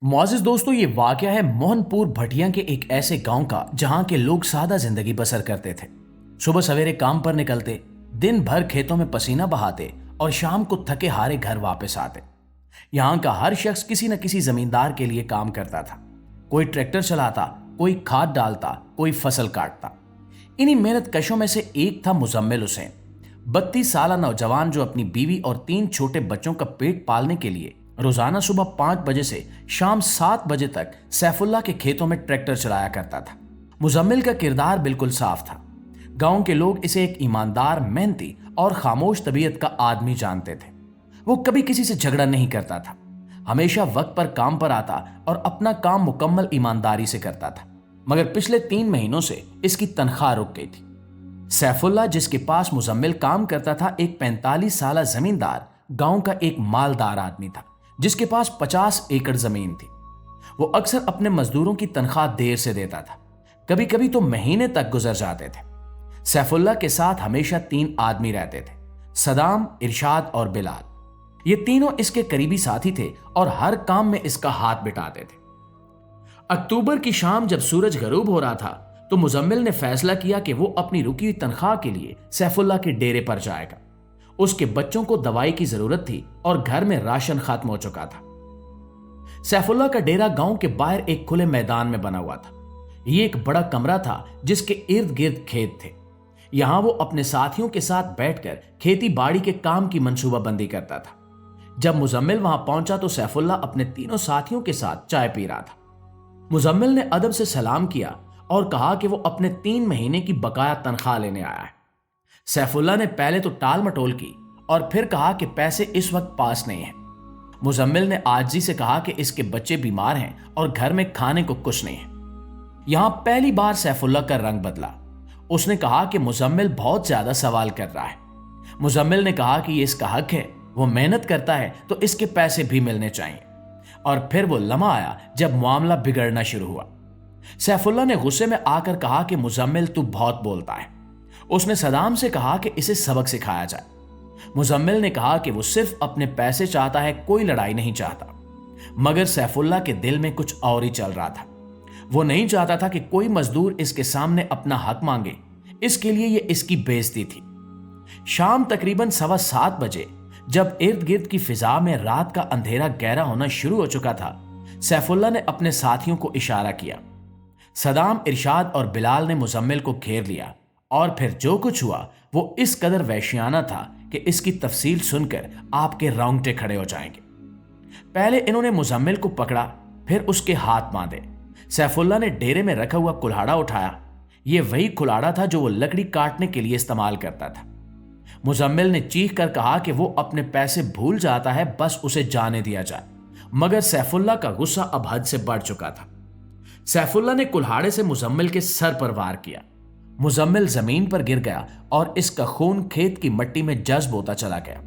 मुआज़िज़ दोस्तों, ये वाक़या है मोहनपुर भटिया के एक ऐसे गांव का जहां के लोग सादा जिंदगी बसर करते थे। सुबह सवेरे काम पर निकलते, दिन भर खेतों में पसीना बहाते और शाम को थके हारे घर वापस आते। यहाँ का हर शख्स किसी न किसी जमींदार के लिए काम करता था। कोई ट्रैक्टर चलाता, कोई खाद डालता, कोई फसल काटता। इन्हीं मेहनत कशों में से एक था मुजम्मिल हुसैन, 32 साल नौजवान जो अपनी बीवी और 3 छोटे बच्चों का पेट पालने के लिए रोजाना सुबह 5 बजे से शाम 7 बजे तक सैफुल्ला के खेतों में ट्रैक्टर चलाया करता था। मुजम्मिल का किरदार बिल्कुल साफ था। गांव के लोग इसे एक ईमानदार, मेहनती और खामोश तबीयत का आदमी जानते थे। वो कभी किसी से झगड़ा नहीं करता था, हमेशा वक्त पर काम पर आता और अपना काम मुकम्मल ईमानदारी से करता था। मगर पिछले 3 महीनों से इसकी तनख्वाह रुक गई थी। सैफुल्ला, जिसके पास मुजम्मिल काम करता था, एक 45 साल जमींदार, गांव का एक मालदार आदमी था जिसके पास 50 एकड़ जमीन थी। वो अक्सर अपने मजदूरों की तनख्वाह देर से देता था, कभी कभी तो महीने तक गुजर जाते थे। सैफुल्ला के साथ हमेशा 3 आदमी रहते थे, सदाम, इरशाद और बिलाल। ये तीनों इसके करीबी साथी थे और हर काम में इसका हाथ बिठाते थे। अक्टूबर की शाम जब सूरज गरूब हो रहा था तो मुजम्मिल ने फैसला किया कि वो अपनी रुकी हुई तनख्वाह के लिए सैफुल्ला के डेरे पर जाएगा। उसके बच्चों को दवाई की जरूरत थी और घर में राशन खत्म हो चुका था। सैफुल्ला का डेरा गांव के बाहर एक खुले मैदान में बना हुआ था। ये एक बड़ा कमरा था जिसके इर्द गिर्द खेत थे। यहां वो अपने साथियों के साथ बैठकर खेती बाड़ी के काम की मंसूबाबंदी करता था। जब मुजम्मिल वहां पहुंचा तो सैफुल्ला अपने तीनों साथियों के साथ चाय पी रहा था। मुजम्मिल ने अदब से सलाम किया और कहा कि वो अपने 3 महीने की बकाया तनख्वाह लेने आया है। सैफुल्ला ने पहले तो टाल मटोल की और फिर कहा कि पैसे इस वक्त पास नहीं है। मुजम्मिल ने आजिज़ी से कहा कि इसके बच्चे बीमार हैं और घर में खाने को कुछ नहीं है। यहां पहली बार सैफुल्ला का रंग बदला। उसने कहा कि मुजम्मिल बहुत ज्यादा सवाल कर रहा है। मुजम्मिल ने कहा कि ये इसका हक है, वो मेहनत करता है तो इसके पैसे भी मिलने चाहिए। और फिर वो लम्हा आया जब मामला बिगड़ना शुरू हुआ। सैफुल्ला ने गुस्से में आकर कहा कि मुजम्मिल, तू बहुत बोलता है। उसने सदाम से कहा कि इसे सबक सिखाया जाए। मुजम्मिल ने कहा कि वो सिर्फ अपने पैसे चाहता है, कोई लड़ाई नहीं चाहता। मगर सैफुल्ला के दिल में कुछ और ही चल रहा था। वो नहीं चाहता था कि कोई मजदूर इसके सामने अपना हक मांगे, इसके लिए ये इसकी बेइज्जती थी। शाम तकरीबन 7:15 बजे जब इर्द गिर्द की फिजा में रात का अंधेरा गहरा होना शुरू हो चुका था, सैफुल्ला ने अपने साथियों को इशारा किया। सदाम, इरशाद और बिलाल ने मुजम्मिल को घेर लिया और फिर जो कुछ हुआ वो इस कदर वहशियाना था कि इसकी तफसील सुनकर आपके रोंगटे खड़े हो जाएंगे। पहले इन्होंने मुजम्मिल को पकड़ा, फिर उसके हाथ बांधे। सैफुल्ला ने डेरे में रखा हुआ कुल्हाड़ा उठाया। ये वही कुल्हाड़ा था जो वो लकड़ी काटने के लिए इस्तेमाल करता था। मुजम्मिल ने चीख कर कहा कि वो अपने पैसे भूल जाता है, बस उसे जाने दिया जाए। मगर सैफुल्ला का गुस्सा अब हद से बढ़ चुका था। सैफुल्ला ने कुल्हाड़े से मुजम्मिल के सर पर वार किया। मुजम्मिल जमीन पर गिर गया और इसका खून खेत की मिट्टी में जज्ब होता चला गया।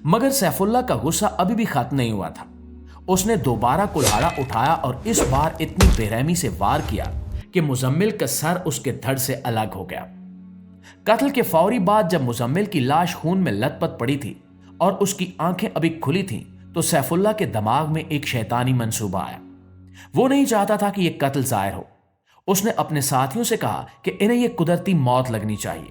मगर सैफुल्ला का गुस्सा अभी भी खत्म नहीं हुआ था। उसने दोबारा कुल्हाड़ा उठाया और इस बार इतनी बेरहमी से वार किया कि मुजम्मिल का सर उसके धड़ से अलग हो गया। कत्ल के फौरी बाद जब मुजम्मिल की लाश खून में लथपथ पड़ी थी और उसकी आंखें अभी खुली थीं, तो सैफुल्ला के दिमाग में एक शैतानी मंसूबा आया। वो नहीं चाहता था कि यह कत्ल जाहिर हो। उसने अपने साथियों से कहा कि इन्हें यह कुदरती मौत लगनी चाहिए।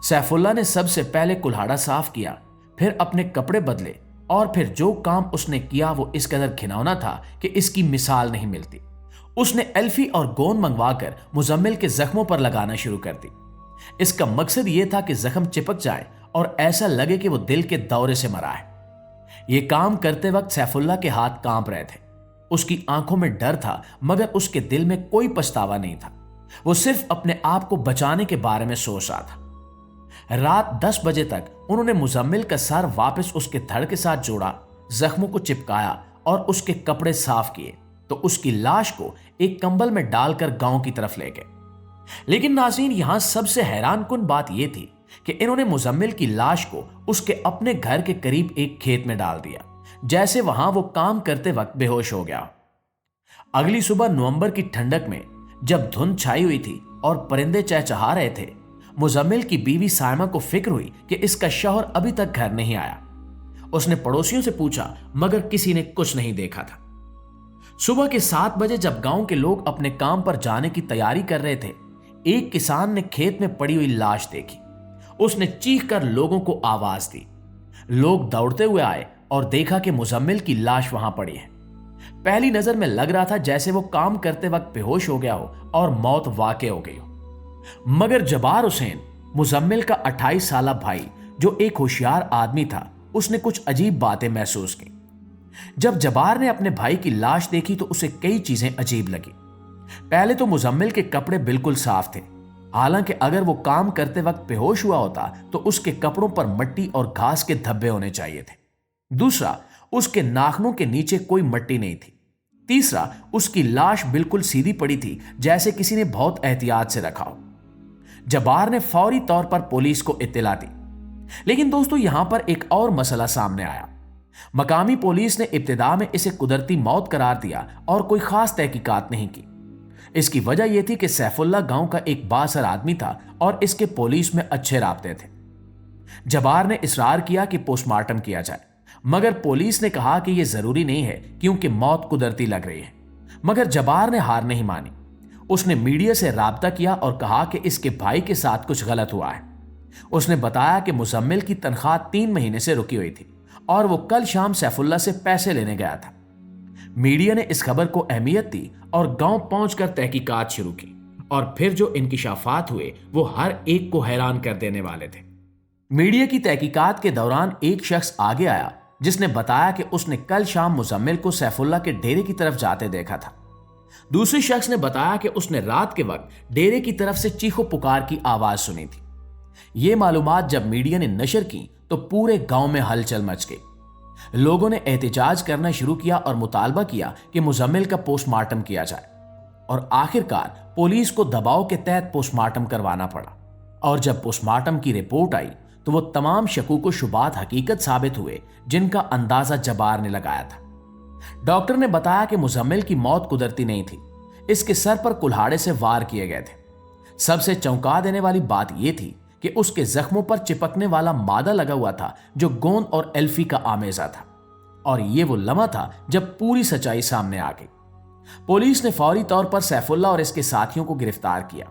सैफुल्ला ने सबसे पहले कुल्हाड़ा साफ किया, फिर अपने कपड़े बदले और फिर जो काम उसने किया वो इस कदर घिनौना था कि इसकी मिसाल नहीं मिलती। उसने एल्फी और गोंद मंगवाकर मुजम्मिल के जख्मों पर लगाना शुरू कर दी। इसका मकसद यह था कि जख्म चिपक जाए और ऐसा लगे कि वो दिल के दौरे से मरा है। यह काम करते वक्त सैफुल्ला के हाथ कांप रहे थे। उसकी आंखों में डर था, मगर उसके दिल में कोई पछतावा नहीं था। वो सिर्फ अपने आप को बचाने के बारे में सोच रहा था। रात 10 बजे तक उन्होंने मुजम्मिल का सर वापस उसके धड़ के साथ जोड़ा, जख्मों को चिपकाया और उसके कपड़े साफ किए, तो उसकी लाश को एक कंबल में डालकर गांव की तरफ ले गए। लेकिन नाज़रीन, यहां सबसे हैरानकुन बात यह थी कि इन्होंने मुजम्मिल की लाश को उसके अपने घर के करीब एक खेत में डाल दिया, जैसे वहां वो काम करते वक्त बेहोश हो गया। अगली सुबह नवंबर की ठंडक में जब धुंध छाई हुई थी और परिंदे चहचहा रहे थे, मुजम्मिल की बीवी साइमा को फिक्र हुई कि इसका शौहर अभी तक घर नहीं आया। उसने पड़ोसियों से पूछा, मगर किसी ने कुछ नहीं देखा था। सुबह के 7 बजे जब गांव के लोग अपने काम पर जाने की तैयारी कर रहे थे, एक किसान ने खेत में पड़ी हुई लाश देखी। उसने चीख कर लोगों को आवाज दी। लोग दौड़ते हुए आए और देखा कि मुजम्मिल की लाश वहां पड़ी है। पहली नजर में लग रहा था जैसे वो काम करते वक्त बेहोश हो गया हो और मौत वाकई हो गई हो। मगर जबार हुसैन, मुजम्मिल का 28 साला भाई, जो एक होशियार आदमी था, उसने कुछ अजीब बातें महसूस की। जब जबार ने अपने भाई की लाश देखी तो उसे कई चीजें अजीब लगी। पहले तो मुजम्मिल के कपड़े बिल्कुल साफ थे, हालांकि अगर वो काम करते वक्त बेहोश हुआ होता तो उसके कपड़ों पर मिट्टी और घास के धब्बे होने चाहिए थे। दूसरा, उसके नाखूनों के नीचे कोई मिट्टी नहीं थी। तीसरा, उसकी लाश बिल्कुल सीधी पड़ी थी, जैसे किसी ने बहुत एहतियात से रखा हो। जबार ने फौरी तौर पर पुलिस को इत्तला दी। लेकिन दोस्तों, यहां पर एक और मसला सामने आया। मकामी पुलिस ने इब्तिदा में इसे कुदरती मौत करार दिया और कोई खास तहकीकात नहीं की। इसकी वजह यह थी कि सैफुल्लाह गांव का एक बासर आदमी था और इसके पुलिस में अच्छे राब्ते थे। जबार ने इसरार किया कि पोस्टमार्टम किया जाए, मगर पुलिस ने कहा कि यह जरूरी नहीं है क्योंकि मौत कुदरती लग रही है। मगर जबार ने हार नहीं मानी। उसने मीडिया से राब्ता किया और कहा कि इसके भाई के साथ कुछ गलत हुआ है। उसने बताया कि मुजम्मिल की तनख्वाह 3 महीने से रुकी हुई थी और वो कल शाम सैफुल्लाह से पैसे लेने गया था। मीडिया ने इस खबर को अहमियत दी और गांव पहुंचकर तहकीकात शुरू की, और फिर जो इंकिशाफात हुए वो हर एक को हैरान कर देने वाले थे। मीडिया की तहकीकात के दौरान एक शख्स आगे आया जिसने बताया कि उसने कल शाम मुजम्मिल को सैफुल्लाह के डेरे की तरफ जाते देखा था। दूसरे शख्स ने बताया कि उसने रात के वक्त डेरे की तरफ से चीखो पुकार की आवाज सुनी थी। ये मालूमात जब मीडिया ने नशर की तो पूरे गांव में हलचल मच गई। लोगों ने एहतिजाज करना शुरू किया और मुतालबा किया कि मुजम्मिल का पोस्टमार्टम किया जाए, और आखिरकार पुलिस को दबाव के तहत पोस्टमार्टम करवाना पड़ा। और जब पोस्टमार्टम की रिपोर्ट आई तो वो तमाम शकूक व शुबात हकीकत साबित हुए जिनका अंदाजा जबार ने लगाया था। डॉक्टर ने बताया कि मुजम्मिल की मौत कुदरती नहीं थी, इसके सर पर कुल्हाड़े से वार किए गए थे। सबसे चौंका देने वाली बात यह थी कि उसके जख्मों पर चिपकने वाला मादा लगा हुआ था जो गोंद और एल्फी का आमेजा था, और यह वो लम्हा था जब पूरी सच्चाई सामने आ गई। पुलिस ने फौरी तौर पर सैफुल्लाह और इसके साथियों को गिरफ्तार किया।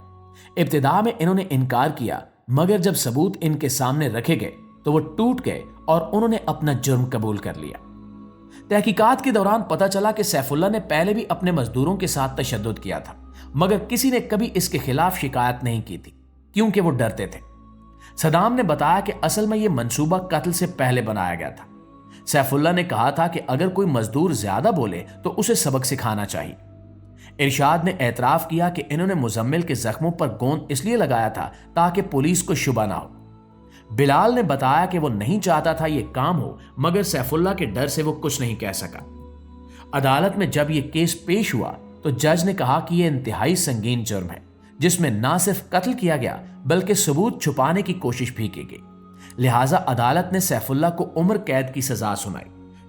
इब्तिदा में इन्होंने इनकार किया, मगर जब सबूत इनके सामने रखे गए तो वो टूट गए और उन्होंने अपना जुर्म कबूल कर लिया। तहकीकात के दौरान पता चला कि सैफुल्लाह ने पहले भी अपने मजदूरों के साथ तशद्दुद किया था, मगर किसी ने कभी इसके खिलाफ शिकायत नहीं की थी क्योंकि वो डरते थे। सदाम ने बताया कि असल में यह मंसूबा कत्ल से पहले बनाया गया था। सैफुल्लाह ने कहा था कि अगर कोई मजदूर ज्यादा बोले तो उसे सबक सिखाना चाहिए। इरशाद ने एतराफ किया कि इन्होंने मुजम्मिल के जख्मों पर गोंद इसलिए लगाया था ताकि पुलिस को शुबा ना हो। बिलाल ने बताया कि वो नहीं चाहता था यह काम हो, मगर सैफुल्लाह के डर से वो कुछ नहीं कह सका। अदालत में जब यह केस पेश हुआ तो जज ने कहा कि यह इंतहाई संगीन जुर्म है जिसमें ना सिर्फ कत्ल किया गया बल्कि सबूत छुपाने की कोशिश भी की गई। लिहाजा अदालत ने सैफुल्लाह को उम्र कैद की सजा सुनाई,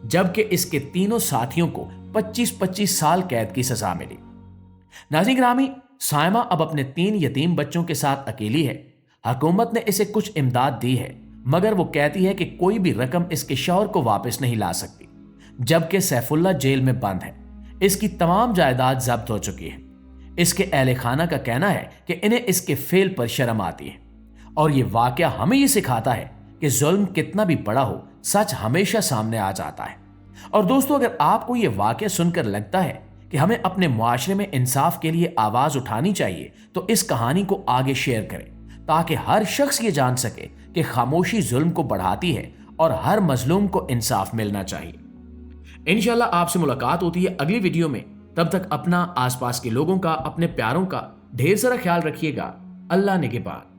जबकि इसके तीनों साथियों को 25-25 साल कैद की सजा मिली। नाज़रीन गिरामी, सायमा अब अपने 3 यतीम बच्चों के साथ अकेली है। हुकूमत ने इसे कुछ इमदाद दी है, मगर वो कहती है कि कोई भी रकम इसके शौहर को वापस नहीं ला सकती, जबकि सैफुल्लाह जेल में बंद है। इसकी तमाम जायदाद जब्त हो चुकी है। इसके अहले खाना का कहना है कि इन्हें इसके फेल पर शर्म आती है, और ये वाकया हमें ये सिखाता है कि जुल्म कितना भी बड़ा हो, सच हमेशा सामने आ जाता है। और दोस्तों, अगर आपको ये वाकया सुनकर लगता है कि हमें अपने मुआशरे में इंसाफ के लिए आवाज उठानी चाहिए, तो इस कहानी को आगे शेयर करें ताकि हर शख्स ये जान सके कि खामोशी जुल्म को बढ़ाती है और हर मजलूम को इंसाफ मिलना चाहिए। इंशाल्लाह आपसे मुलाकात होती है अगली वीडियो में। तब तक अपना, आसपास के लोगों का, अपने प्यारों का ढेर सारा ख्याल रखिएगा। अल्लाह निगहबान।